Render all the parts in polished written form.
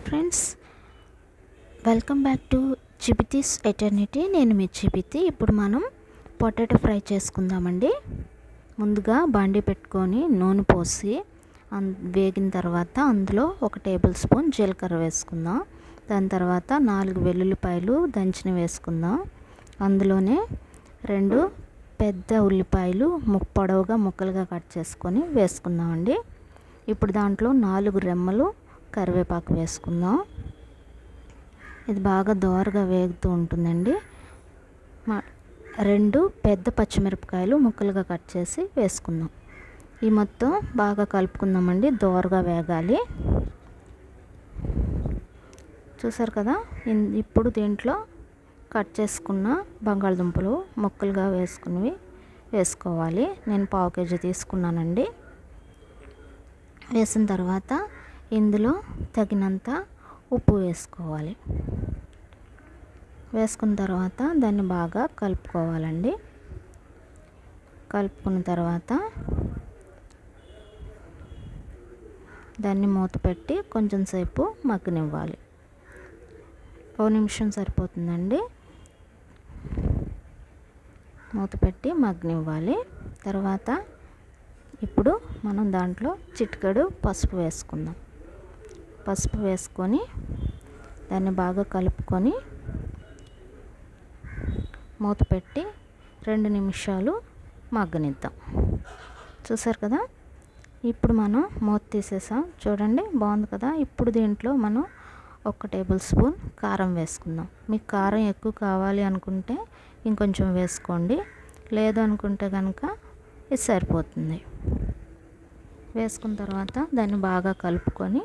Hi friends, welcome back to Chibithi's eternity. నేను మీ చిబితి. ఇప్పుడు మనం పొటాటో ఫ్రై చేసుకుందామండి. ముందుగా బాండీ పెట్టుకొని నూనె పోసి వేగిన తర్వాత అందులో 1 టేబుల్ స్పూన్ జీలకర్ర వేసుకుందాం. దాని తర్వాత 4 వెల్లుల్లిపాయలు దంచిన వేసుకుందాం. అందులోనే 2 పెద్ద ఉల్లిపాయలు పొడవుగా ముక్కలుగా కట్ చేసుకొని వేసుకుందామండి. ఇప్పుడు దాంట్లో 4 రెమ్మలు కరివేపాకు వేసుకుందాం. ఇది బాగా దోరగా వేగుతూ ఉంటుందండి. 2 పెద్ద పచ్చిమిరపకాయలు ముక్కలుగా కట్ చేసి వేసుకుందాం. ఈ మొత్తం బాగా కలుపుకుందామండి. దోరగా వేగాలి. చూసారు కదా, ఇప్పుడు దీంట్లో కట్ చేసుకున్న బంగాళదుంపలు ముక్కలుగా వేసుకోవాలి. నేను 1/2 కేజీ తీసుకున్నానండి. వేసిన తర్వాత ఇందులో తగినంత ఉప్పు వేసుకోవాలి. వేసుకున్న తర్వాత దాన్ని బాగా కలుపుకోవాలండి. కలుపుకున్న తర్వాత దాన్ని మూత పెట్టి కొంచెం సేపు మగ్గనివ్వాలి. 1 నిమిషం సరిపోతుందండి. మూత పెట్టి మగ్గనివ్వాలి. తర్వాత ఇప్పుడు మనం దాంట్లో చిటికెడు పసుపు వేసుకుందాం. పసుపు వేసుకొని దాన్ని బాగా కలుపుకొని మూత పెట్టి 2 నిమిషాలు మగ్గనిద్దాం. చూసారు కదా, ఇప్పుడు మనం మూత తీసేసాం. చూడండి, బాగుంది కదా. ఇప్పుడు దీంట్లో మనం 1 టేబుల్ స్పూన్ కారం వేసుకుందాం. మీకు కారం ఎక్కువ కావాలి అనుకుంటే ఇంకొంచెం వేసుకోండి. లేదు అనుకుంటే కనుక ఇది సరిపోతుంది. వేసుకున్న తర్వాత దాన్ని బాగా కలుపుకొని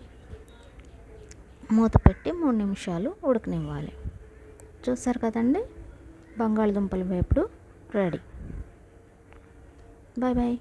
మూత పెట్టి 3 నిమిషాలు ఉడకనివ్వాలి. చూసారు కదండి, బంగాళదుంపల వేపుడు రెడీ. Bye bye.